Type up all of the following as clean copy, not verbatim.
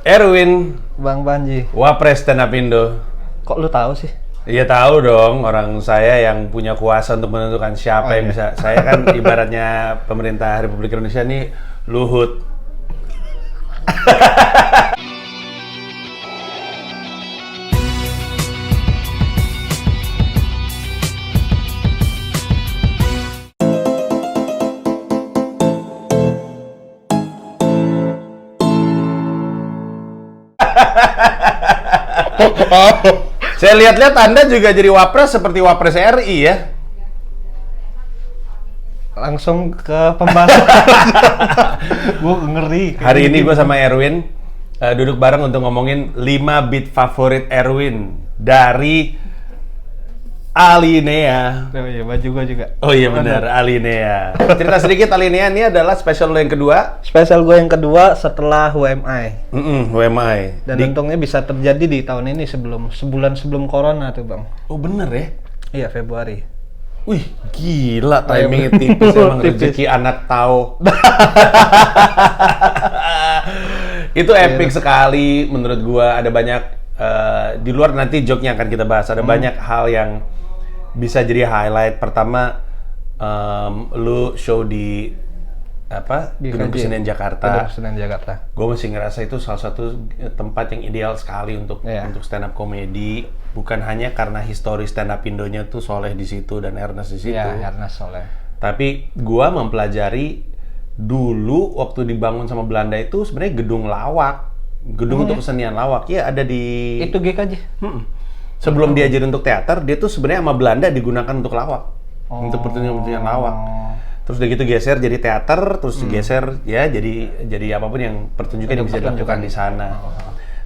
Erwin, Bang Panji. Wapres Stand Up Indo. Kok lu tahu sih? Iya tahu dong, orang saya yang punya kuasa untuk menentukan siapa yang bisa. Saya kan ibaratnya pemerintah Republik Indonesia nih Luhut. Saya lihat-lihat Anda juga jadi Wapres seperti Wapres RI ya. Langsung ke pembahasan. Gue ngeri. Hari ini gue sama Erwin duduk bareng untuk ngomongin 5 beat favorit Erwin dari Alinea. Oh iya, baju gue juga. Oh iya benar, Alinea. Cerita sedikit, Alinea ini adalah special lo yang kedua. Spesial gue yang kedua setelah WMI. WMI. Dan untungnya bisa terjadi di tahun ini sebulan sebelum corona tuh bang. Oh bener ya? Iya, Februari. Wih, gila timingnya tipis emang rezeki anak tahu. Itu epic sekali menurut gua. Ada banyak di luar nanti joke-nya akan kita bahas. Ada banyak hal yang bisa jadi highlight. Pertama, lu show di Gedung Kesenian Jakarta. Gedung Kesenian Jakarta. Gue masih ngerasa itu salah satu tempat yang ideal sekali untuk stand up komedi. Bukan hanya karena histori stand up Indonya tuh Soleh di situ dan Ernest di situ. Iya, Ernest Soleh. Tapi gue mempelajari dulu waktu dibangun sama Belanda itu sebenarnya gedung lawak, gedung untuk kesenian lawak. Iya ada di. Itu GKJ. Sebelum dia jadi untuk teater, dia tuh sebenarnya sama Belanda digunakan untuk lawak, untuk pertunjukan lawak. Terus udah gitu geser jadi teater, terus geser ya jadi apapun yang pertunjukan yang bisa dilakukan di sana.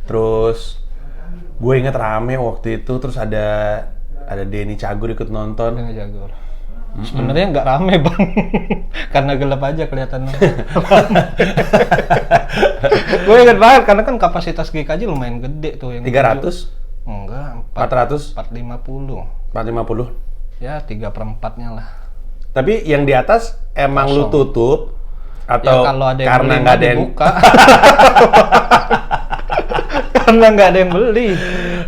Terus gue inget rame waktu itu, terus ada Denny Cagur ikut nonton. Denny Cagur. Sebenarnya nggak rame bang, karena gelap aja kelihatannya. Gue inget banget karena kan kapasitas GKJ lumayan gede tuh yang 300? Enggak, 400? 450. 450? Ya 3/4-nya lah. Tapi yang di atas emang lu tutup atau ya, kalau ada yang karena nggak ada yang buka? Karena nggak ada yang beli.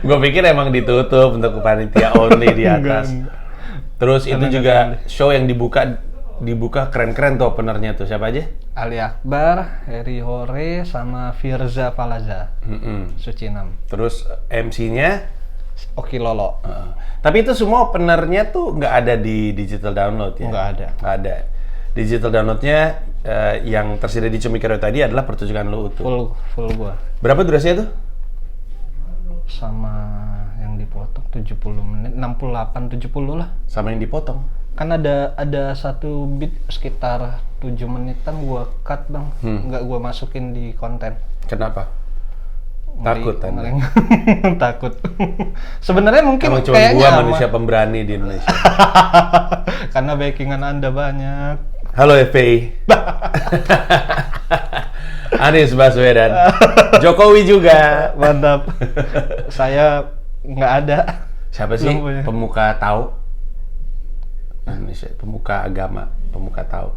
Gue pikir emang ditutup untuk panitia only di atas. Terus karena itu juga show yang dibuka keren-keren tuh openernya tuh siapa aja? Ali Akbar, Heri Hore, sama Firza Falaza, Sucinam. Terus MC-nya Oki Lolo. Tapi itu semua openernya tuh nggak ada di digital download ya? Nggak ada. Digital downloadnya yang tersedia di Cumikero tadi adalah pertunjukan lu utuh. Full gua. Berapa durasinya tuh? Sama yang dipotong 70 menit, 68-70 lah. Sama yang dipotong? Kan ada satu beat sekitar 7 menitan gua cut bang, nggak gua masukin di konten. Kenapa? Takut Anda? Takut. Sebenarnya mungkin emang cuma gua manusia pemberani di Indonesia. Karena backingan Anda banyak. Halo FPI. Anies Baswedan. Jokowi juga. Mantap. Saya nggak ada. Siapa sih pemuka tahu? Indonesia, pemuka agama, pemuka tahu.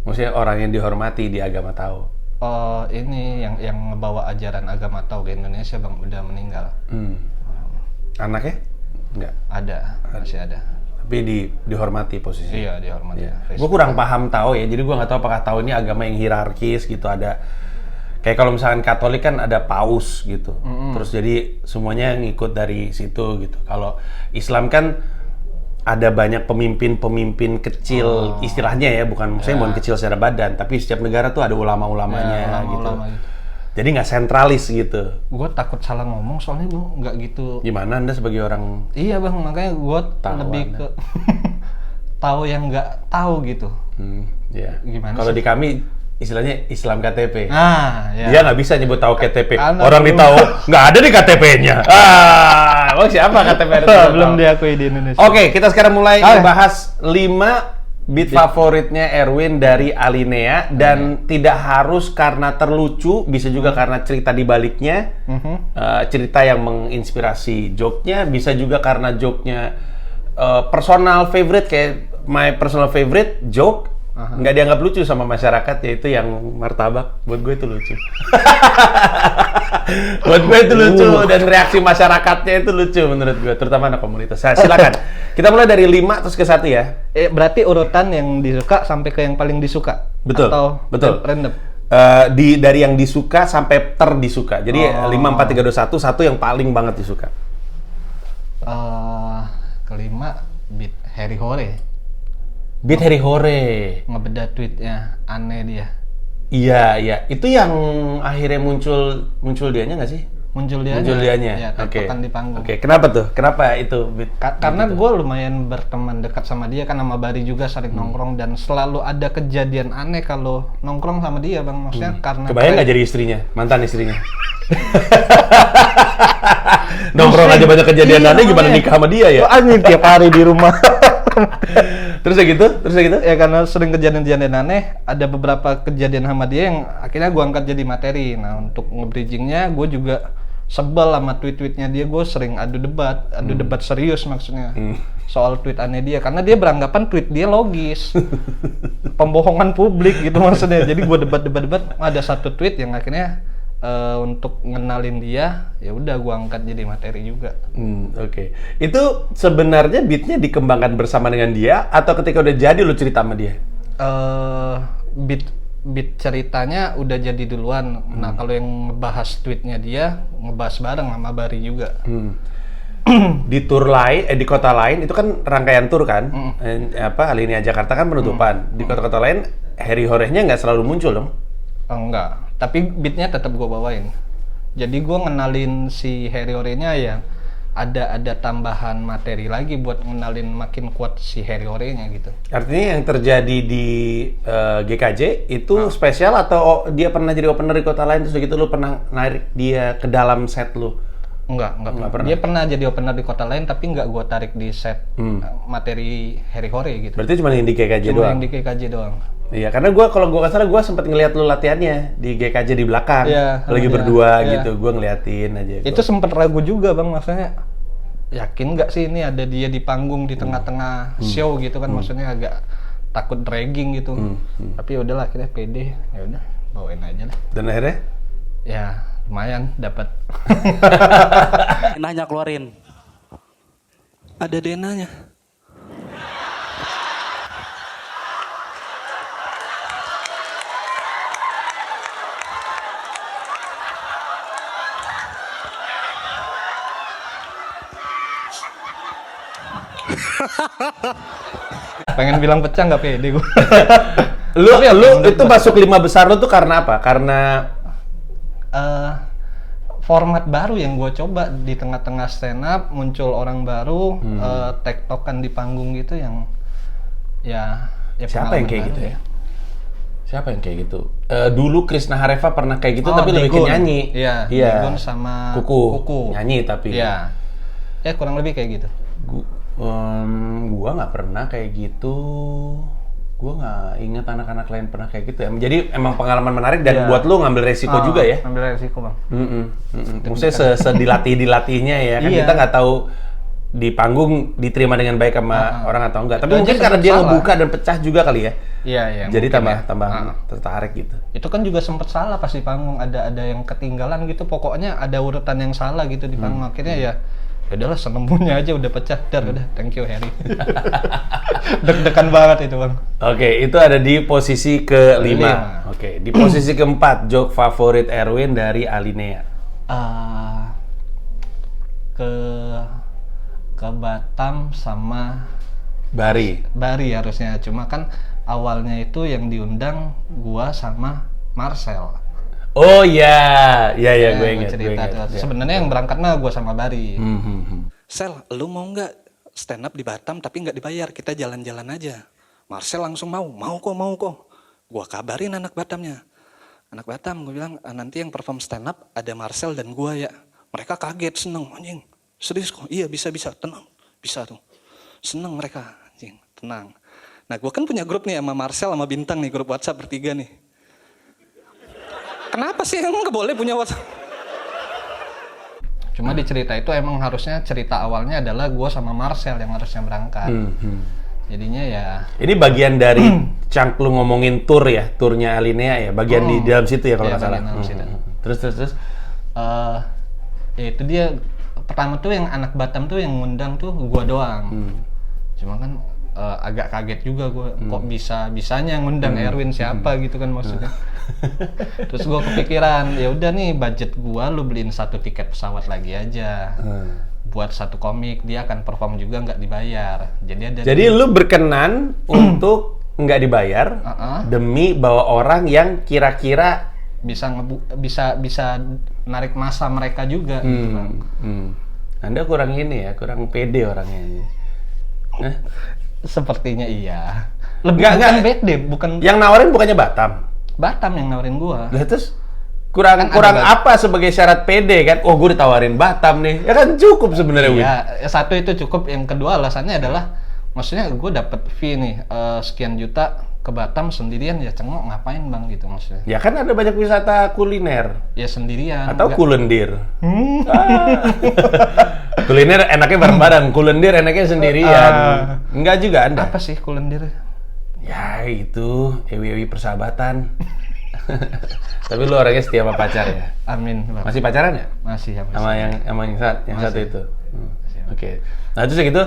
Maksudnya orang yang dihormati di agama tahu. Oh, ini yang ngebawa ajaran agama tahu ke Indonesia bang, udah meninggal. Anaknya? Enggak. Masih ada. Tapi dihormati posisi. Iya, dihormati. Iya. Gue kurang paham tahu ya, jadi gue nggak tahu apakah tahu ini agama yang hierarkis gitu, ada kayak kalau misalkan Katolik kan ada paus gitu, terus jadi semuanya ngikut dari situ gitu. Kalau Islam kan ada banyak pemimpin kecil, istilahnya ya, bukan bukan kecil secara badan, tapi setiap negara tuh ada ulama-ulamanya gitu. Jadi nggak sentralis gitu. Gue takut salah ngomong soalnya gue nggak gitu. Gimana Anda sebagai orang? Iya bang, makanya gue lebih ke tahu yang nggak tahu gitu. Iya. Gimana? Kalau di kami istilahnya Islam KTP. Ya. Dia nggak bisa nyebut tahu KTP. Orang ditahu nggak ada di KTP-nya. Emang siapa KTP ada? Belum diakui di Indonesia. Oke, kita sekarang mulai bahas 5 beat favoritnya Erwin dari Alinea, dan tidak harus karena terlucu, bisa juga karena cerita di baliknya, cerita yang menginspirasi joke-nya, bisa juga karena joke-nya personal favorite, kayak my personal favorite joke nggak dianggap lucu sama masyarakat, yaitu yang martabak. Buat gue itu lucu. Buat gue itu lucu, dan reaksi masyarakatnya itu lucu menurut gue, terutama anak komunitas. Nah, silakan. Kita mulai dari 5 terus ke 1 ya. Berarti urutan yang disuka sampai ke yang paling disuka? Betul. Atau betul. Random? Dari yang disuka sampai terdisuka. Jadi 5, 4, 3, 2, 1, satu yang paling banget disuka. Kelima, beat Harry Hore. Beat Harry Hore. Ngebeda tweetnya, aneh dia. Iya. Itu yang akhirnya muncul dianya nggak sih? Muncul dianya. Ya, tektokan di panggung. Oke. Kenapa tuh? Kenapa itu beat? Karena gue lumayan berteman dekat sama dia kan, sama Bari juga sering nongkrong, dan selalu ada kejadian aneh kalau nongkrong sama dia, Bang. Maksudnya karena Kebayang nggak jadi istrinya, mantan istrinya? Nongkrong aja banyak kejadian aneh, gimana nikah sama dia ya? Anjing tiap hari di rumah. Terus ya gitu? Ya karena sering kejadian-kejadian aneh, ada beberapa kejadian sama dia yang akhirnya gue angkat jadi materi. Nah, untuk nge-bridgingnya gue juga sebel sama tweet-tweetnya dia. Gue sering adu debat serius maksudnya soal tweet aneh dia, karena dia beranggapan tweet dia logis. Pembohongan publik gitu maksudnya. Jadi gue debat, ada satu tweet yang akhirnya untuk ngenalin dia, ya udah gue angkat jadi materi juga. Oke. Itu sebenarnya beatnya dikembangkan bersama dengan dia, atau ketika udah jadi lu cerita sama dia? Beat ceritanya udah jadi duluan. Nah, kalau yang ngebahas tweetnya dia, ngebahas bareng sama Bari juga. Di tour lain, di kota lain itu kan rangkaian tour kan, Alinea Jakarta kan penutupan. Di kota-kota lain Harry Hore-nya nggak selalu muncul dong? Enggak, tapi beatnya tetap gue bawain. Jadi gue ngenalin si Harry Hore-nya ya, ada tambahan materi lagi buat ngenalin makin kuat si Harry Hore-nya gitu. Artinya yang terjadi di GKJ itu spesial, atau dia pernah jadi opener di kota lain terus gitu lu pernah narik dia ke dalam set lu? Enggak pernah. Dia pernah jadi opener di kota lain, tapi nggak gue tarik di set materi Harry Hore gitu. Berarti cuma yang di GKJ doang? Cuma yang di GKJ doang. Iya, karena kalau gue nggak salah gue sempat ngeliat lu latihannya di GKJ di belakang, lagi berdua gitu, gue ngeliatin aja. Itu sempat ragu juga, Bang, maksudnya yakin nggak sih ini ada dia di panggung di tengah-tengah show gitu kan, maksudnya agak takut dragging gitu. Tapi ya udahlah, akhirnya pede, ya udah bawain aja lah. Dan akhirnya? Ya lumayan dapat. Denahnya keluarin. Ada denahnya. Pengen bilang pecah nggak pede gue. lu itu masuk 5 besar lu tuh karena apa? Karena format baru yang gue coba di tengah-tengah stand up, muncul orang baru, tektokan di panggung gitu yang ya siapa yang kayak gitu ya? Siapa yang kayak gitu? Dulu Krisna Hareva pernah kayak gitu, tapi lebih ke nyanyi. Iya. Digun sama Kuku. Nyanyi tapi. Iya. Ya kurang lebih kayak gitu. Gua nggak pernah kayak gitu. Gua nggak ingat anak-anak lain pernah kayak gitu ya. Jadi emang pengalaman menarik dan buat lu ngambil resiko juga ya. Ngambil resiko, Bang. Maksudnya dilatihnya ya kan, kita nggak tahu di panggung diterima dengan baik sama orang atau enggak. Tapi mungkin karena dia ngebuka dan pecah juga kali ya. Iya. Jadi tambah tertarik gitu. Itu kan juga sempat salah pas di panggung, ada yang ketinggalan gitu. Pokoknya ada urutan yang salah gitu di panggung. Akhirnya ya udahlah, senemunya aja udah pecah. Udah, thank you Harry. Deg-degan banget itu, Bang. Oke, itu ada di posisi ke-5. Oke, di posisi ke-4, joke favorit Erwin dari Alinea. Ke Batam sama Bari harusnya. Cuma kan awalnya itu yang diundang gua sama Marcel. Oh iya, gue ingat. Sebenarnya yang berangkat mah gue sama Bari. Sel, lu mau nggak stand up di Batam tapi nggak dibayar? Kita jalan-jalan aja. Marcel langsung mau kok. Gua kabarin anak Batamnya. Anak Batam, gue bilang nanti yang perform stand up ada Marcel dan gua ya. Mereka kaget, seneng, anjing. Serius kok? Iya bisa, tenang, bisa tuh. Seneng mereka, anjing, tenang. Nah, gua kan punya grup nih sama Marcel sama Bintang nih, grup WhatsApp bertiga nih. Kenapa sih emang nggak boleh punya WhatsApp? Cuma di cerita itu emang harusnya cerita awalnya adalah gue sama Marcel yang harusnya berangkat. Jadinya ya. Ini bagian dari chunk lu ngomongin turnya Alinea ya, bagian di dalam situ ya kalau nggak salah. Dalam situ. Terus. Ya itu dia pertama tuh yang anak Batam tuh yang ngundang tuh gua doang. Cuma kan agak kaget juga gua, kok bisanya ngundang Erwin siapa gitu kan maksudnya. Terus gua kepikiran, ya udah nih budget gua lu beliin 1 tiket pesawat lagi aja. Buat 1 komik, dia akan perform juga nggak dibayar. Jadi lu berkenan untuk nggak dibayar demi bawa orang yang kira-kira bisa narik masa mereka juga gitu Bang. Anda kurang kurang pede orangnya. Sepertinya iya. Lebih Nggak. pede, bukan Yang nawarin bukannya Batam yang nawarin gua. lah, terus kurang Kan apa sebagai syarat pede kan? Oh, gue ditawarin Batam nih, ya kan cukup sebenarnya. Iya, satu itu cukup. Yang kedua alasannya adalah, maksudnya gue dapet fee nih sekian juta ke Batam sendirian, ya cengok ngapain Bang gitu maksudnya. Ya kan ada banyak wisata kuliner. Ya sendirian. Atau kulendir. Kuliner enaknya bareng-bareng, kulendir enaknya sendirian. Enggak juga Anda. Apa sih kulendir? Ya itu, ewi-ewi persahabatan. Tapi lu orangnya setia sama pacar ya? Amin Bang. Masih pacaran ya? Masih. Sama yang satu itu. Oke. Nah terus gitu,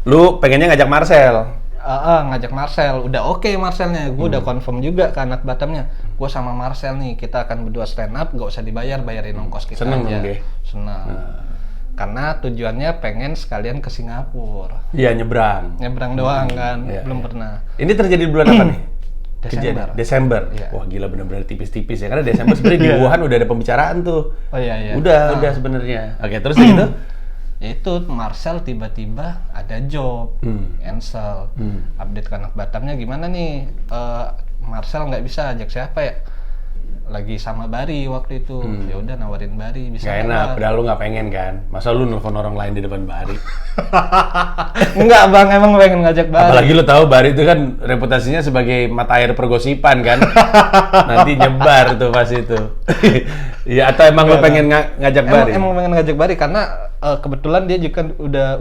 lu pengennya ngajak Marcel. Ngajak Marcel, udah oke Marcelnya, gue udah confirm juga ke anak Batamnya, gue sama Marcel nih kita akan berdua stand up, nggak usah bayarin ongkos kita Seneng aja. dong, Seneng. Karena tujuannya pengen sekalian ke Singapura. Iya, nyebrang Doang kan, Iya, belum pernah. Ini terjadi di bulan apa nih? Desember. Iya. Wah gila, bener-bener tipis-tipis ya, karena Desember sebenarnya di Wuhan udah ada pembicaraan tuh. Oh iya. Udah sebenarnya. Oke, terus gitu? Itu Marcel tiba-tiba ada job, cancel. Update ke anak Batamnya gimana nih? Marcel nggak bisa, ajak siapa ya? Lagi sama Bari waktu itu. Ya udah nawarin Bari, bisa. Gak enak, padahal lu nggak pengen kan? Masa lu nelfon orang lain di depan Bari? Enggak Bang, emang pengen ngajak Bari. Apalagi lu tahu Bari itu kan reputasinya sebagai mata air pergosipan kan? Nanti nyebar tuh pas itu. Iya, atau emang lu pengen ngajak Bari? Emang pengen ngajak Bari karena kebetulan dia juga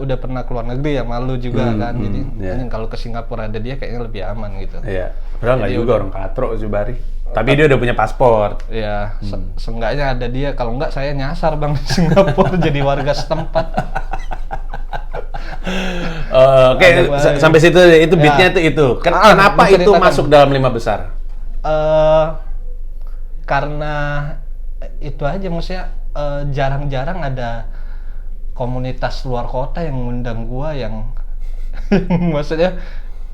udah pernah keluar negeri ya, malu juga kan. Jadi kalau ke Singapura ada dia kayaknya lebih aman gitu. Iya. Padahal nggak juga orang katro sih Bari. Tapi dia udah punya paspor. Iya, seenggaknya ada dia. Kalau enggak saya nyasar Bang di Singapura jadi warga setempat. Oke, sampai situ itu beatnya itu. Kenapa itu masuk dalam 5 besar? Karena itu aja, maksudnya jarang-jarang ada komunitas luar kota yang ngundang gua yang maksudnya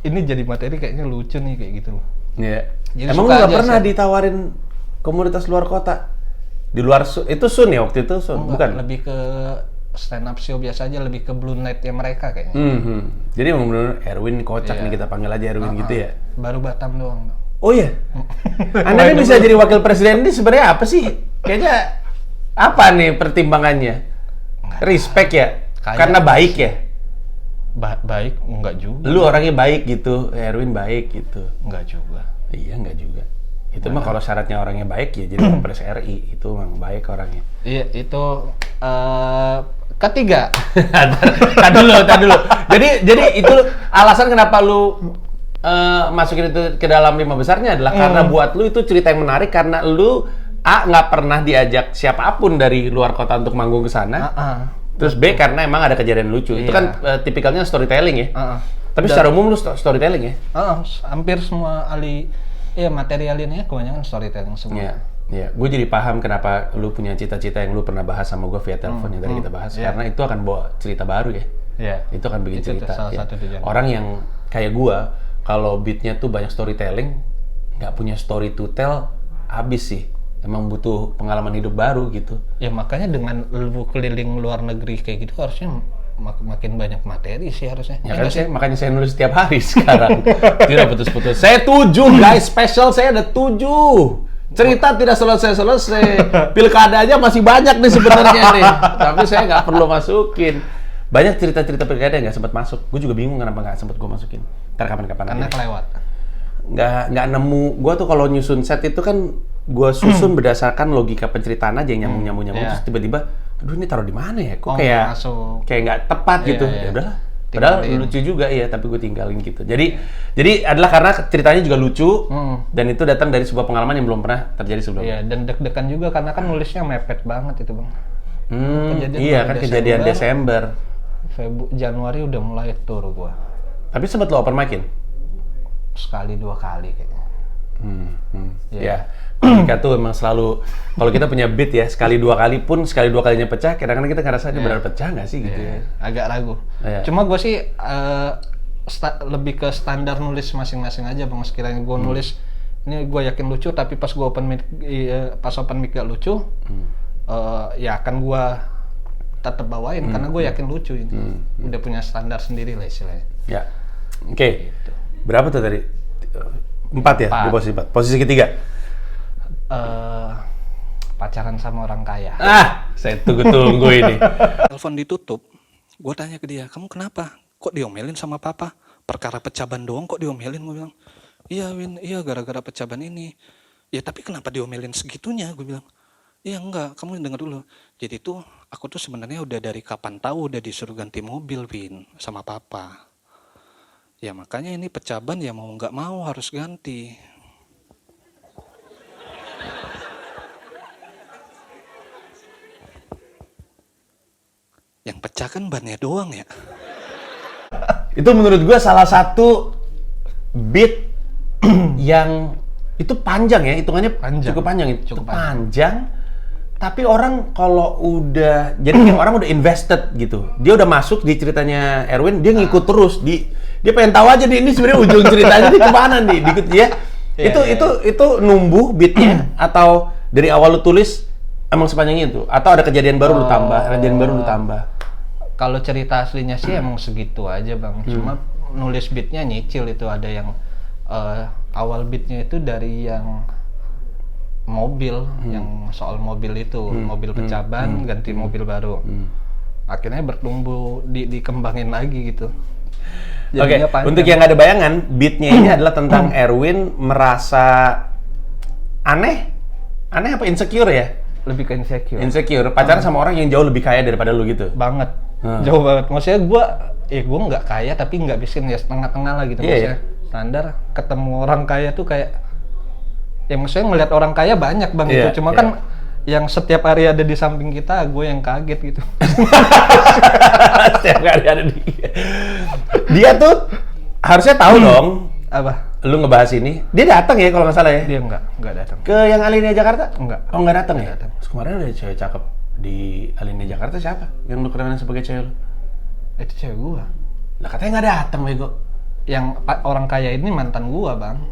ini jadi materi kayaknya lucu nih kayak gitu loh. Iya. Jadi emang lu nggak pernah ditawarin komunitas luar kota? Di luar itu Sun ya waktu itu Sun? Bukan? Lebih ke stand up show biasa aja, lebih ke Blue Night-nya mereka kayaknya. Jadi emang bener Erwin kocak nih, kita panggil aja Erwin gitu ya? Baru Batam doang. Oh iya? Anda nih bisa jadi wakil presiden ini sebenarnya apa sih? Kayaknya apa nih pertimbangannya? Respect ya? Karena baik ya? Baik? Enggak juga. Lu orangnya baik gitu, Erwin baik gitu. Enggak juga. Iya, enggak juga. Itu mah kalau syaratnya orangnya baik ya jadi Wapres RI, itu memang baik orangnya. Iya, itu ketiga. Tadi dulu. Jadi itu alasan kenapa lu masukin itu ke dalam 5 besarnya adalah karena buat lu itu cerita yang menarik karena lu nggak pernah diajak siapapun dari luar kota untuk manggung ke sana. Terus B karena emang ada kejadian lucu. Itu kan tipikalnya storytelling ya. Tapi secara umum lu storytelling ya? Hampir semua materi aliennya kebanyakan storytelling semua. Iya, gue jadi paham kenapa lu punya cita-cita yang lu pernah bahas sama gue via telepon yang tadi kita bahas. Karena itu akan bawa cerita baru ya. Iya. Itu akan bikin cerita. Salah satu tujuan. Orang yang kayak gue, kalau beatnya tuh banyak storytelling, nggak punya story to tell, habis sih. Emang butuh pengalaman hidup baru gitu. Ya makanya dengan lu keliling luar negeri kayak gitu harusnya makin banyak materi sih harusnya. Ya kan makanya saya nulis setiap hari sekarang. Tidak putus-putus. Saya 7 guys, special saya ada 7. Cerita tidak selesai-selesai. Pilkada aja masih banyak nih sebenarnya nih. Tapi saya nggak perlu masukin. Banyak cerita-cerita pilkada yang nggak sempat masuk. Gue juga bingung kenapa nggak sempat gue masukin. Ntar kapan-kapan. Karena kelewat. Nggak nemu. Gue tuh kalau nyusun set itu kan gue susun berdasarkan logika penceritaan aja yang nyambung. Terus tiba-tiba, aduh ini taruh di mana ya? Kok kayak nggak tepat gitu. Ya udahlah. Padahal lucu juga ya, tapi gue tinggalin gitu. Jadi adalah karena ceritanya juga lucu dan itu datang dari sebuah pengalaman yang belum pernah terjadi sebelumnya. Iya, dan deg-degan juga karena kan nulisnya mepet banget itu Bang. Iya kan kejadian Desember. Januari udah mulai tour gua. Tapi sempat lo open mic-in? Sekali 2 kali kayaknya. Ya. Komika tuh emang selalu, kalau kita punya beat ya, sekali 2 kali pun, sekali 2 kalinya pecah, kadang-kadang kita ngerasa ini benar pecah nggak sih gitu ya. Agak ragu. Cuma gue sih lebih ke standar nulis masing-masing aja Bang. Sekiranya gue nulis, ini gue yakin lucu, tapi pas gue open mic gak lucu, ya akan gue tetap bawain karena gue yakin lucu ini. Udah punya standar sendiri lah istilahnya. Ya, oke. Berapa tuh tadi? 4 ya? Di posisi 4. Posisi ketiga? Pacaran sama orang kaya. Saya tunggu ini. Telepon ditutup, gue tanya ke dia, kamu kenapa? Kok diomelin sama papa? Perkara pecaban doang kok diomelin? Gue bilang, iya Win, iya gara-gara pecaban ini. Ya tapi kenapa diomelin segitunya? Gue bilang, iya enggak, kamu denger dulu. Jadi tuh, aku tuh sebenarnya udah dari kapan tahu udah disuruh ganti mobil Win sama papa. Ya makanya ini pecaban ya mau nggak mau harus ganti. Yang pecah kan bannya doang ya. Itu menurut gue salah satu beat yang itu panjang ya, hitungannya cukup panjang itu. Cukup panjang. Tapi orang kalau udah, jadi yang orang udah invested gitu. Dia udah masuk di ceritanya Erwin, dia ngikut terus. Dia pengen tahu aja nih, ini sebenarnya ujung ceritanya nih kemana nih, dikit ya. Itu numbuh beatnya atau dari awal lu tulis emang sepanjang itu? Atau ada kejadian baru lu tambah? Kalau cerita aslinya sih emang segitu aja Bang. Cuma nulis beatnya nyicil itu, ada yang awal beatnya itu dari yang mobil, yang soal mobil itu, mobil pecaban ganti mobil baru. Akhirnya bertumbuh, dikembangin lagi gitu. Oke, untuk yang nggak ada bayangan, beatnya ini adalah tentang Erwin merasa aneh apa insecure ya? Lebih ke insecure. Pacaran sama orang yang jauh lebih kaya daripada lu gitu? Banget. Jauh banget. Maksudnya gue nggak kaya tapi nggak miskin ya, setengah-tengah lah gitu. Maksudnya standar, ketemu orang kaya tuh kayak, ya maksudnya ngeliat orang kaya banyak Bang gitu. Cuma kan yang setiap hari ada di samping kita, gue yang kaget gitu. Setiap hari ada dia tuh harusnya tahu dong. Apa? Lu ngebahas ini. Dia datang ya kalau nggak salah ya? Dia nggak datang. Ke yang Alinea Jakarta? Enggak. Oh nggak datang ya? Terus kemarin ada cewek cakep di Alinea Jakarta, siapa? Yang lu kenalin sebagai cewek lu? Itu cewek gua. Lah katanya nggak datang bego. Yang orang kaya ini mantan gua Bang.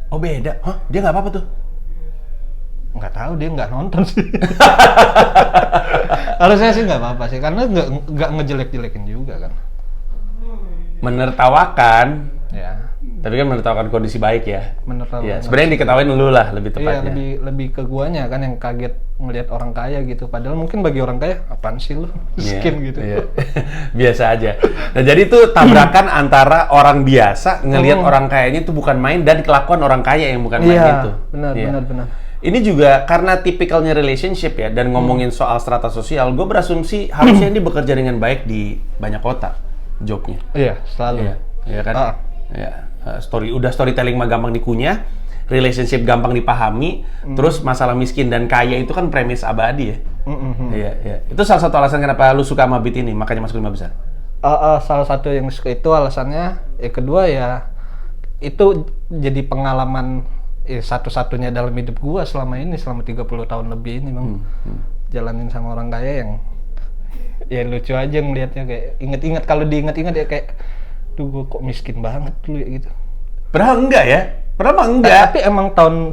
Oh beda? Hah? Dia nggak apa-apa tuh? Nggak tahu, dia nggak nonton sih. Harusnya sih nggak apa-apa sih, karena nggak ngejelek-jelekin juga kan. Menertawakan. Ya. Tapi kan menertawakan kondisi baik ya. Menertawakan. Ya, sebenarnya yang diketawain lu lah lebih tepatnya. Iya, lebih ke guanya kan yang kaget ngelihat orang kaya gitu. Padahal mungkin bagi orang kaya, apaan sih lu? Miskin gitu. Iya. Biasa aja. Nah, jadi itu tabrakan antara orang biasa ngelihat orang kayanya itu bukan main dan kelakuan orang kaya yang bukan main itu. Benar. Ini juga karena tipikalnya relationship ya, dan ngomongin soal strata sosial, gue berasumsi harusnya ini bekerja dengan baik di banyak kota jobnya. Iya, selalu. Iya kan? Ya. Storytelling mah gampang dikunyah, relationship gampang dipahami, terus masalah miskin dan kaya itu kan premis abadi ya. Iya. Itu salah satu alasan kenapa lu suka sama beat ini, makanya masuk 5 besar. Salah satu yang suka itu alasannya, kedua ya itu jadi pengalaman satu-satunya dalam hidup gua selama 30 tahun lebih ini Bang. Jalanin sama orang kaya yang ya lucu aja ngelihatnya, kayak inget-inget, kalau diinget-inget ya kayak tuh gua kok miskin banget dulu ya gitu. Padahal enggak ya? Padahal enggak. Tapi emang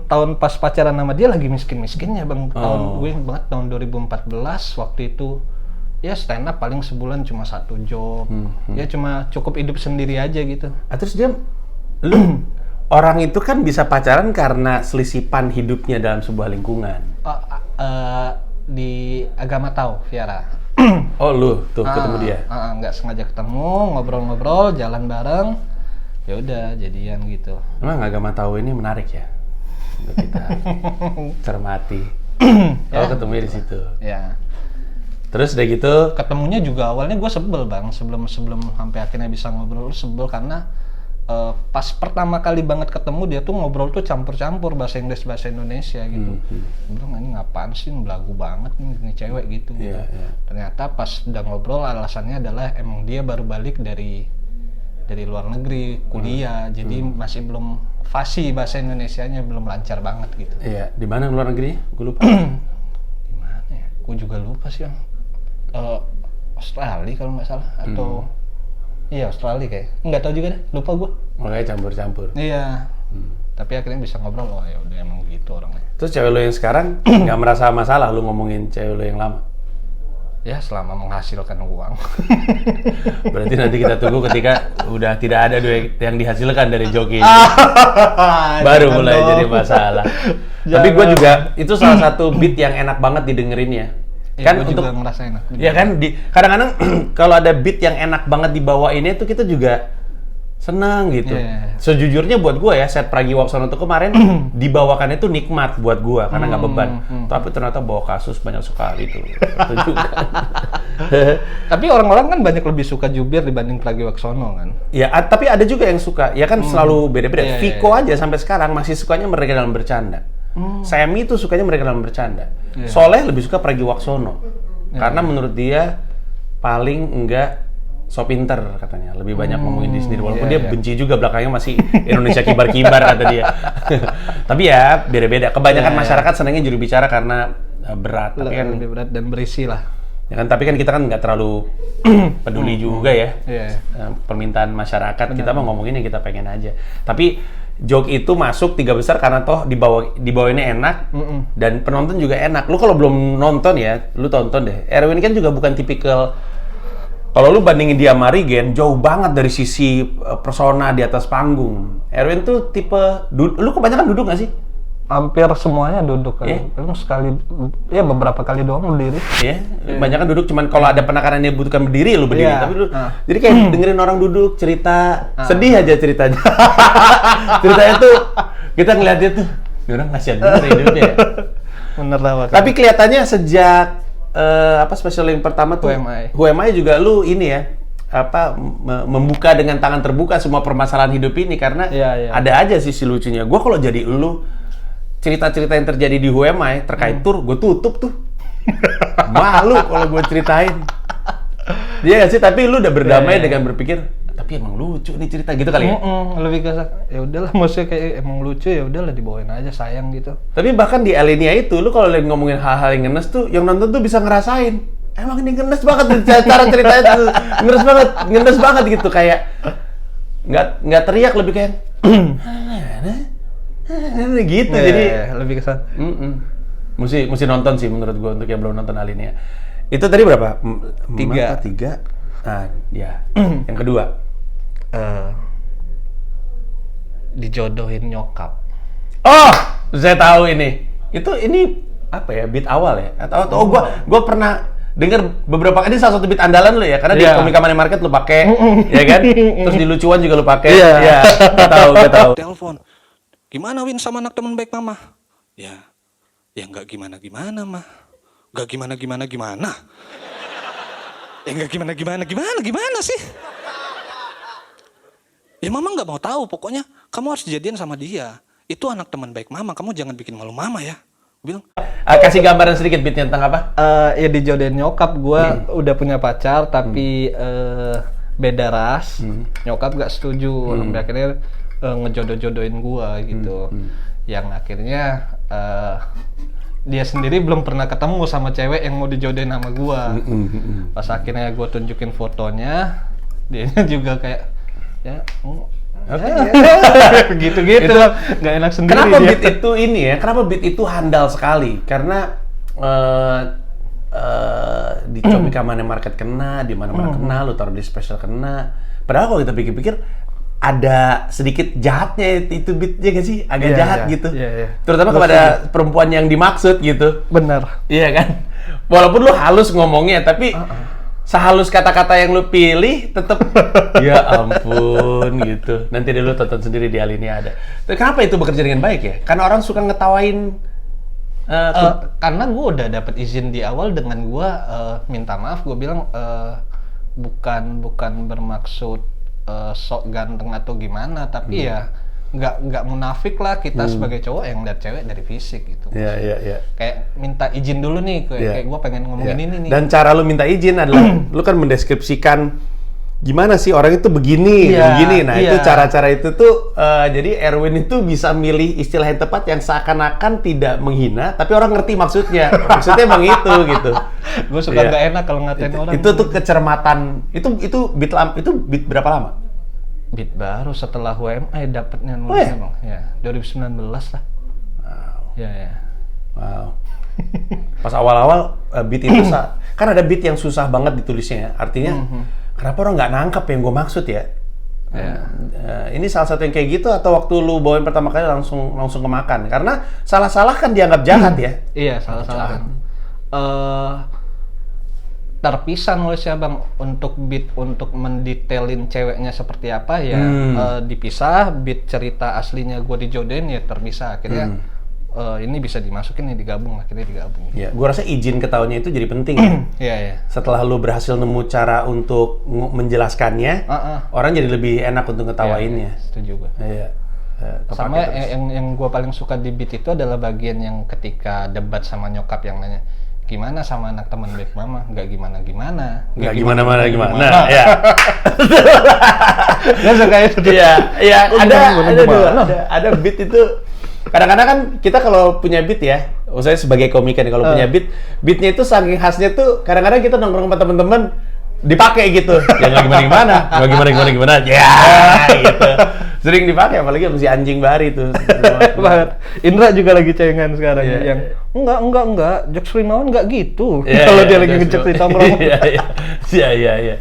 tahun pas pacaran sama dia lagi miskin-miskinnya Bang. Gue inget banget tahun 2014 waktu itu ya stand up paling sebulan cuma 1 job. Ya cuma cukup hidup sendiri aja gitu. Terus dia orang itu kan bisa pacaran karena selisipan hidupnya dalam sebuah lingkungan. Di agama tahu, Viara. Oh lu tuh ketemu dia? Nggak sengaja ketemu, ngobrol-ngobrol, jalan bareng. Ya udah jadian gitu. Memang agama tahu ini menarik ya untuk kita cermati. Kalau ketemu di situ. Ya. Terus udah gitu, Ketemunya juga awalnya gue sebel bang, sebelum sampai akhirnya bisa ngobrol sebel karena pas pertama kali banget ketemu dia tuh ngobrol tuh campur-campur bahasa Inggris bahasa Indonesia gitu. Gue bilang ini ngapaan sih, belagu banget nih cewek gitu. Iya, iya. Ternyata pas udah ngobrol alasannya adalah emang dia baru balik dari luar negeri kuliah, jadi masih belum fasih bahasa Indonesianya, belum lancar banget gitu. iya, di mana luar negeri? Gue lupa. Di mana ya? Gue juga lupa sih yang Australia kalau nggak salah atau iya Australia kayak, nggak tahu juga deh, lupa gue. Makanya campur-campur. Iya. Tapi akhirnya bisa ngobrol, oh ya udah emang gitu orangnya. Terus cewek lo yang sekarang nggak merasa masalah lu ngomongin cewek lo yang lama? Ya selama menghasilkan uang. Berarti nanti kita tunggu ketika udah tidak ada duit yang dihasilkan dari joki. Baru mulai jadi masalah. Tapi gue juga itu salah satu beat yang enak banget didengerinnya. Ya, Kan gue untuk juga ngerasa enak. ya kan kadang-kadang kalau ada beat yang enak banget dibawainnya itu kita juga senang gitu. Iya. Sejujurnya buat gue ya set Pragiwaksono itu kemarin dibawakannya itu nikmat buat gue karena nggak beban. Tapi ternyata bawa kasus banyak sekali itu. Itu juga. Tapi orang-orang kan banyak lebih suka Jubir dibanding Pragiwaksono kan. Ya, tapi ada juga yang suka. Ya kan selalu beda-beda. Iya, Viko aja sampai sekarang masih sukanya Mereka Dalam Bercanda. Semi itu sukanya Mereka Dalam Bercanda. Soleh lebih suka Pragiwaksono. Karena menurut dia paling enggak so pinter katanya. Lebih banyak ngomongin diri sendiri. Walaupun dia benci juga belakangnya masih Indonesia kibar-kibar kata dia. Tapi ya beda-beda. Kebanyakan masyarakat senangnya juru bicara karena berat. Tapi kan lebih berat dan berisi lah. ya kan, tapi kan kita kan nggak terlalu peduli juga ya. Iya. Permintaan masyarakat, kita mah ngomongin yang kita pengen aja. Tapi joke itu masuk 3 besar karena toh dibawainnya enak dan penonton juga enak. Lu kalau belum nonton ya, lu tonton deh. Erwin kan juga bukan tipikal, kalau lu bandingin dia sama Rigen, jauh banget dari sisi persona di atas panggung. Erwin tuh tipe, lu kebanyakan duduk nggak sih? Hampir semuanya duduk kan. Paling sekali, ya beberapa kali doang berdiri. Iya, kebanyakan duduk, cuman kalau ada penekanan yang butuhkan berdiri lu berdiri. Iya. Tapi lu jadi kayak dengerin orang duduk cerita, sedih aja ceritanya. Ceritanya tuh kita ngeliat dia tuh, ini orang kasihan bener hidupnya ya. Bener lah. Tapi kelihatannya sejak special yang pertama tuh Who Am I juga lu ini ya, membuka dengan tangan terbuka semua permasalahan hidup ini karena ada aja sisi lucunya. Gua kalau jadi lu, cerita-cerita yang terjadi di Who Am I terkait tur, gue tutup tuh. Malu kalau gue ceritain. Iya gak sih? Tapi lu udah berdamai dengan berpikir, tapi emang lucu nih cerita gitu kali ya? Lebih ke ya udahlah, maksudnya kayak emang lucu ya udahlah dibawain aja, sayang gitu. Tapi bahkan di Alinea itu, lu kalau lagi ngomongin hal-hal yang ngenes tuh, yang nonton tuh bisa ngerasain. Emang ini ngenes banget cara ceritanya tuh, ngenes banget gitu, kayak nggak teriak, lebih kayak gitu. Jadi lebih kesan. Mesti nonton sih menurut gua untuk yang belum nonton Alinea. Itu tadi berapa? 3. Nah, ya. Yang kedua, dijodohin nyokap. oh, saya tahu ini. Ini apa ya? Beat awal ya? Atau gua pernah dengar beberapa kali. Ini salah satu beat andalan lu ya, karena di Komika Money Market lu pakai, ya kan? Terus di lucuan juga lu pakai. Iya. Gua tahu. Telepon. Gimana Win sama anak teman baik mama? Ya nggak gimana-gimana mah. Nggak gimana-gimana. Ya nggak gimana sih? Ya mama nggak mau tahu. Pokoknya kamu harus jadian sama dia. Itu anak teman baik mama. Kamu jangan bikin malu mama ya. Gue bilang. Kasih gambaran sedikit beatnya tentang apa? Ya dijodohin nyokap. Gue udah punya pacar tapi beda ras. Nyokap nggak setuju. Sampai akhirnya ngejodoh-jodohin gua gitu. Yang akhirnya dia sendiri belum pernah ketemu sama cewek yang mau dijodohin sama gua. Pas akhirnya gua tunjukin fotonya, dianya juga kayak ya gitu-gitu. Nggak enak sendiri. Kenapa dia. beat itu ini ya? Kenapa beat itu handal sekali? Karena di Komika Money Market kena, di mana-mana kena, lu taruh di special kena. Padahal kalau kita pikir-pikir ada sedikit jahatnya itu beatnya gak sih? Agak jahat gitu. Terutama kepada perempuan yang dimaksud gitu. Bener. Iya kan? Walaupun lu halus ngomongnya, tapi sehalus kata-kata yang lu pilih tetap ya ampun gitu. Nanti dulu tonton sendiri di Alinea ada. Tapi kenapa itu bekerja dengan baik ya? Karena orang suka ngetawain Karena gue udah dapet izin di awal dengan gue minta maaf, gue bilang bukan bermaksud sok ganteng atau gimana, tapi ya nggak munafik lah kita sebagai cowok yang lihat cewek dari fisik gitu. Iya. Kayak minta izin dulu nih, kayak gue pengen ngomongin ini nih. Dan cara lu minta izin adalah lu kan mendeskripsikan gimana sih orang itu begini. Nah, itu cara-cara itu tuh jadi Erwin itu bisa milih istilah yang tepat yang seakan-akan tidak menghina, tapi orang ngerti maksudnya. Maksudnya emang itu gitu. Gue suka nggak enak kalau ngatain orang. Itu tuh kecermatan. Itu beat berapa lama? Beat baru setelah WMA dapetnya nulisnya bang. Ya, 2019 lah. Wow. Ya. Wow. Pas awal-awal beat itu kan ada beat yang susah banget ditulisnya ya. Artinya kenapa orang nggak nangkep yang gue maksud ya? Ini salah satu yang kayak gitu atau waktu lu bawain pertama kali langsung kemakan? Karena salah-salah kan dianggap jahat ya? Iya, salah-salah. Terpisah nulisnya bang, untuk beat untuk mendetailin ceweknya seperti apa ya dipisah, beat cerita aslinya gue dijodohin ya terpisah. Akhirnya ini bisa dimasukin, nih digabung, akhirnya digabung. Ya, gue rasa izin ketahuinya itu jadi penting ya. Iya. Setelah lu berhasil nemu cara untuk menjelaskannya, orang jadi lebih enak untuk ngetawainnya. Setuju gue. Iya. Sama yang gue paling suka di beat itu adalah bagian yang ketika debat sama nyokap yang nanya, gimana sama anak teman baik mama? Nggak gimana-gimana. Nggak gimana-mana. Ya. Gue suka itu. Iya. Ada beat itu. Kadang-kadang kan kita kalau punya beat ya, saya sebagai komikan kalau punya beatnya itu saking khasnya tuh kadang-kadang kita nongkrong sama teman-teman dipakai gitu. Ya nggak gimana. Ya gitu. Sering dipakai apalagi sama si anjing Bari tuh. Banget. Indra juga lagi cengengan sekarang yang enggak jokes Rimawan enggak gitu. Kalau dia lagi ngejokes di tongkrong. Iya.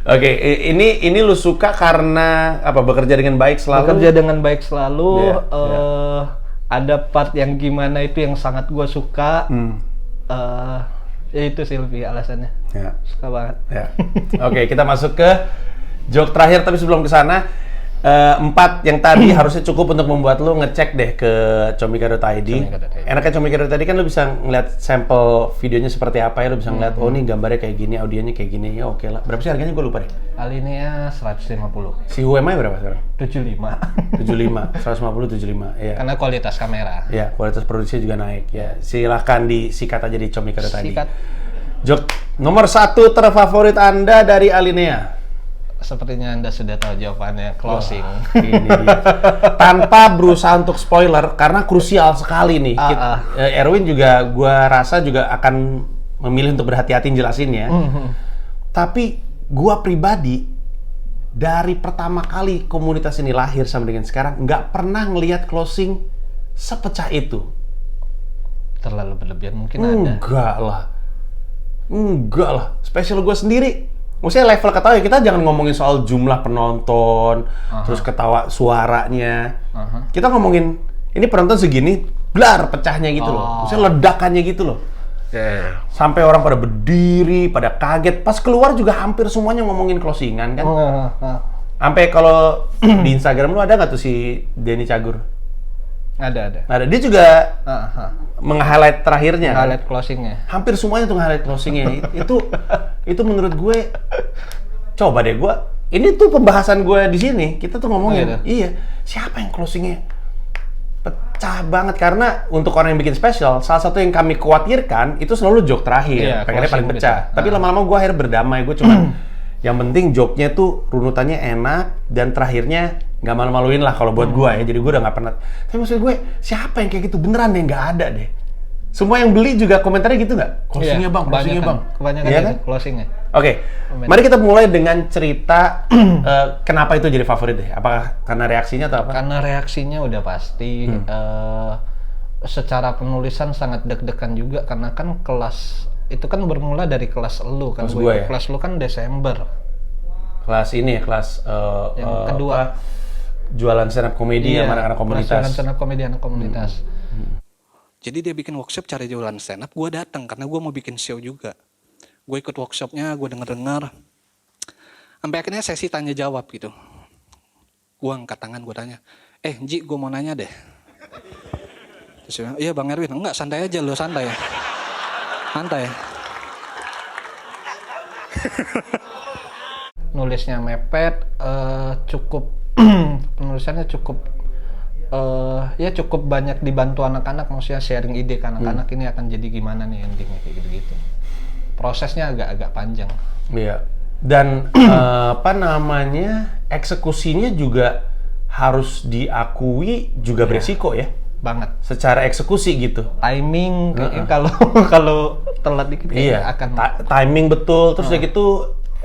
Oke, ini lu suka karena apa? Bekerja dengan baik selalu. Ada part yang gimana itu yang sangat gua suka. Ya itu sih lebih alasannya. Ya. Suka banget. Ya. Oke, kita masuk ke joke terakhir, tapi sebelum ke sana 4 yang tadi harusnya cukup untuk membuat lu ngecek deh ke comika.id. Enaknya comika.id kan lu bisa ngeliat sampel videonya seperti apa ya, lu bisa ngeliat oh nih gambarnya kayak gini, audionya kayak gini, ya oke lah. Berapa sih harganya gue lupa deh. Alinea 150. Si UMI berapa sekarang? 75. 75, iya. Karena kualitas kamera. Iya, kualitas produksinya juga naik ya. Silahkan disikat aja di comika.id. Sikat. Joke nomor 1 terfavorit Anda dari Alinea. Sepertinya Anda sudah tahu jawabannya, closing. Ini dia. Tanpa berusaha untuk spoiler, karena krusial sekali nih. Erwin juga, gua rasa juga akan memilih untuk berhati-hati jelasinnya. Tapi gua pribadi, dari pertama kali komunitas ini lahir sampai dengan sekarang, nggak pernah ngelihat closing sepecah itu. Terlalu berlebihan mungkin ada. Enggak lah. Spesial gua sendiri. Maksudnya level ketawa ya, kita jangan ngomongin soal jumlah penonton, terus ketawa suaranya. Kita ngomongin, ini penonton segini, blar pecahnya gitu loh. Maksudnya ledakannya gitu loh. Sampai orang pada berdiri, pada kaget. Pas keluar juga hampir semuanya ngomongin closingan kan. Sampai kalau di Instagram lu ada nggak tuh si Denny Cagur? Ada. Dia juga meng-highlight terakhirnya. Highlight closingnya. Hampir semuanya tuh nge-highlight closingnya. itu menurut gue, coba deh gue, ini tuh pembahasan gue di sini. Kita tuh ngomongin, iya, siapa yang closingnya pecah banget. Karena untuk orang yang bikin spesial, salah satu yang kami khawatirkan itu selalu joke terakhir, pengennya paling pecah. Tapi lama-lama gue akhirnya berdamai, gue cuma yang penting joke-nya tuh runutannya enak dan terakhirnya nggak malu-maluin lah kalau buat gue ya. Jadi gue udah nggak pernah. Tapi maksud gue, siapa yang kayak gitu? Beneran deh, nggak ada deh. Semua yang beli juga komentarnya gitu nggak? Closingnya bang, closingnya bang. Kebanyakan iya kan? Closingnya. Oke, mari kita mulai dengan cerita kenapa itu jadi favorit deh. Apakah karena reaksinya atau apa? Karena reaksinya udah pasti. Secara penulisan sangat deg-degan juga karena kan kelas itu kan bermula dari kelas lu kan. Kelas lu kan Desember. Kelas ini ya, kelas yang kedua. Jualan stand up komedi sama anak-anak komunitas. Jualan stand up komedi anak komunitas. Jadi dia bikin workshop cara jualan stand up, gue datang karena gue mau bikin show juga. Gue ikut workshopnya, gue denger-denger. Sampai akhirnya sesi tanya jawab gitu. Gue angkat tangan, gue tanya, Ji, gue mau nanya deh. Terus dia bilang, iya Bang Erwin, enggak santai aja lo, santai. Santai. Nulisnya mepet, cukup penulisannya cukup ya cukup banyak dibantu anak-anak, maksudnya sharing ide ke anak-anak ini akan jadi gimana nih endingnya kayak gitu-gitu. Prosesnya agak panjang. Iya. Dan apa namanya, eksekusinya juga harus diakui juga beresiko ya. Banget. Secara eksekusi gitu. Timing kayaknya kalau telat dikit kayaknya akan timing betul. Terus udah gitu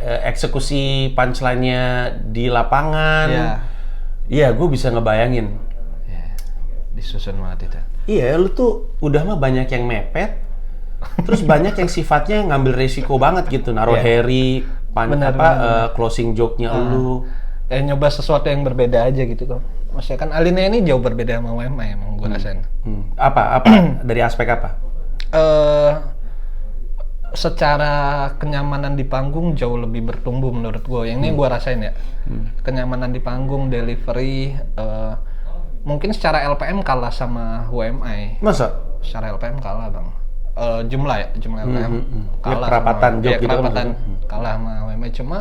eksekusi punchline-nya di lapangan. Iya, gue bisa ngebayangin. Disusun banget itu. Iya, lu tuh udah mah banyak yang mepet. Terus banyak yang sifatnya ngambil resiko banget gitu, naruh Harry, bener. Closing joke-nya lu. Nyoba sesuatu yang berbeda aja gitu kan. Maksudnya kan Alinea ini jauh berbeda sama WMA emang gue rasain. Apa? Dari aspek apa? Secara kenyamanan di panggung jauh lebih bertumbuh menurut gue. Yang ini gue rasain ya. Kenyamanan di panggung, delivery, mungkin secara LPM kalah sama WMA. Masa? Secara LPM kalah bang. Jumlah LPM kalah. Kerapatan sama, joke gitu. Kerapatan kalah sama WMA. Cuma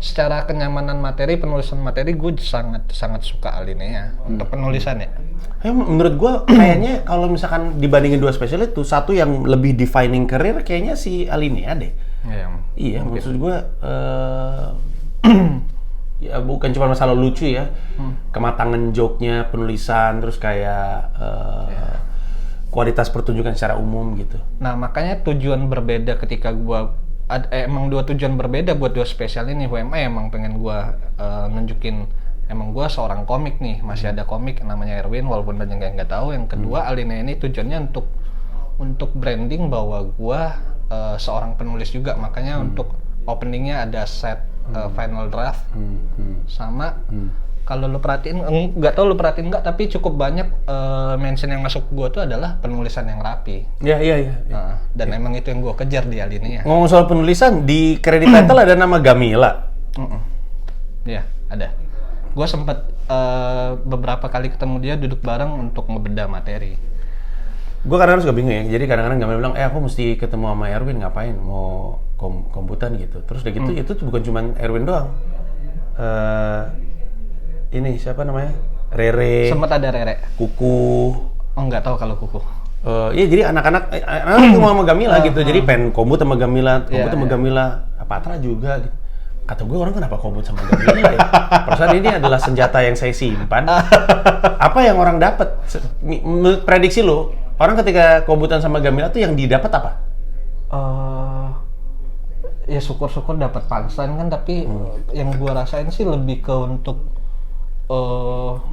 secara kenyamanan materi, penulisan materi, gue sangat suka Alinea untuk penulisan ya. Menurut gue kayaknya kalau misalkan dibandingin dua spesial itu, satu yang lebih defining career kayaknya si Alinea deh. Iya, maksud gue ya bukan cuma masalah lucu ya, kematangan joke-nya, penulisan, terus kayak kualitas pertunjukan secara umum gitu. Nah makanya tujuan berbeda ketika gue emang dua tujuan berbeda buat dua spesial ini. WMA emang pengen gue nunjukin emang gue seorang komik nih, masih ada komik namanya Erwin walaupun banyak yang nggak tahu. Yang kedua Alinea ini tujuannya untuk branding bahwa gue seorang penulis juga, makanya untuk openingnya ada set final draft sama kalau lu perhatiin, nggak tahu lu perhatiin nggak, tapi cukup banyak mention yang masuk gue tuh adalah penulisan yang rapi. Iya. Dan emang itu yang gue kejar di Alinea. Ngomong soal penulisan, di credit title ada nama Gamila. Iya, ada. Gue sempat beberapa kali ketemu dia, duduk bareng untuk ngebedah materi. Gue kadang-kadang suka bingung ya, jadi kadang-kadang Gamila bilang, aku mesti ketemu sama Erwin, ngapain? Mau komputan gitu. Terus udah gitu, itu bukan cuma Erwin doang. Ini siapa namanya? Rere. Sempat ada Rere. Kuku. Oh nggak tahu kalau Kuku. Iya jadi anak-anak ketemu sama Gamila gitu. Jadi pengen kombut sama Gamila, Patra juga gitu. Kata gue, orang kenapa kombut sama Gamila ya? Perasaan ini adalah senjata yang saya simpan. Apa yang orang dapat? Prediksi lo, orang ketika kombutan sama Gamila tuh yang didapat apa? Ya syukur-syukur dapat punchline kan, tapi yang gue rasain sih lebih ke untuk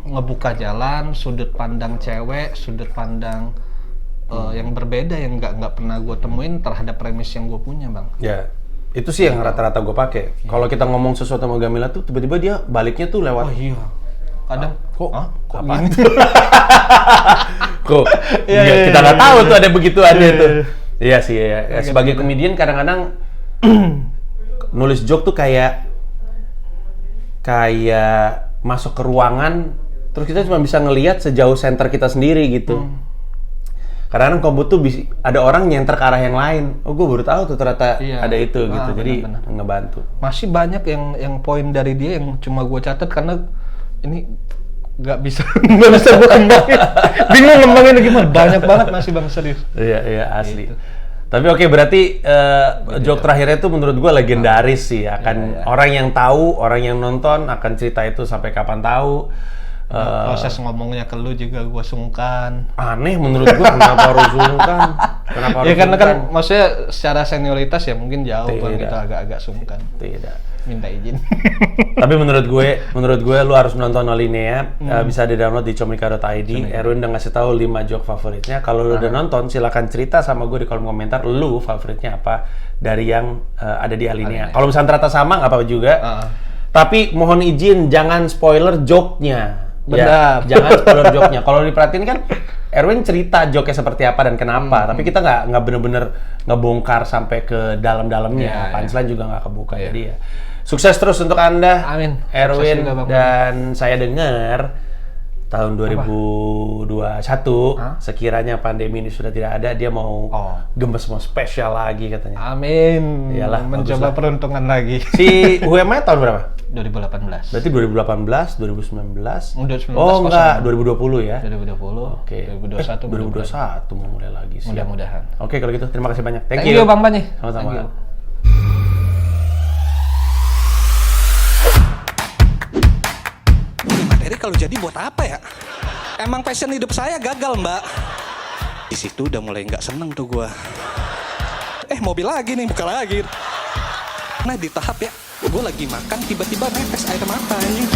ngebuka jalan, sudut pandang cewek, sudut pandang yang berbeda yang nggak pernah gue temuin terhadap premis yang gue punya bang. Ya, itu sih yang rata-rata gue pakai. Kalau kita ngomong sesuatu sama Gamila tuh tiba-tiba dia baliknya tuh lewat. Oh iya. Kadang. Kok apa? Kok? Kita nggak tahu tuh ada begitu ada tuh. Iya sih ya. Sebagai komedian kadang-kadang nulis joke tuh kayak masuk ke ruangan, terus kita cuma bisa ngelihat sejauh center kita sendiri gitu. Kadang-kadang kombut tuh ada orang nyenter ke arah yang lain. Oh, gue baru tahu tuh ternyata ada itu gitu. Jadi ngebantu. Masih banyak yang poin dari dia yang cuma gue catat karena ini nggak bisa gue kembangin. Bingung ngembangin gimana? Banyak banget masih bang, serius. Iya asli. Gitu. Tapi oke, berarti joke terakhirnya itu menurut gue legendaris sih. Orang yang tahu, orang yang nonton akan cerita itu sampai kapan tahu. Proses ngomongnya ke lu juga gue sungkan. Aneh menurut gue, kenapa harus sungkan? Ya karena kan maksudnya secara senioritas ya mungkin jauh kan, kita agak-agak sungkan. Tidak. Minta izin. Tapi menurut gue lu harus nonton Alinea. Bisa di-download di comika.id. Erwin udah ngasih tahu 5 joke favoritnya. Kalau lu udah nonton, silakan cerita sama gue di kolom komentar lu favoritnya apa dari yang ada di Alinea. Kalau misalnya ternyata sama nggak apa-apa juga. Tapi mohon izin jangan spoiler joke-nya. Ya, jangan spoiler joke-nya. Kalau diperhatiin kan Erwin cerita joke-nya seperti apa dan kenapa, tapi kita nggak bener-bener ngebongkar sampai ke dalam-dalamnya. Punchline juga nggak kebuka. Jadi ya sukses terus untuk Anda. Amin. Erwin, dan saya dengar tahun 2021 sekiranya pandemi ini sudah tidak ada, dia mau gemes, mau spesial lagi katanya. Amin. Iyalah, mencoba peruntungan lagi. Si UMA tahun berapa? 2018. Berarti 2018, 2019. 2019 Oh enggak, kosong. 2020 ya. 2020. Oke. 2021. 2021 mau mulai lagi sih. Mudah-mudahan. Oke, kalau gitu terima kasih banyak. Thank you Bang Panji. Sama-sama. Thank you. Ini materi kalau jadi buat apa ya? Emang passion hidup saya gagal, Mbak. Di situ udah mulai nggak seneng tuh gua. Mobil lagi nih, buka lagi. Nah di tahap ya, gue lagi makan tiba-tiba netes air mata anjing.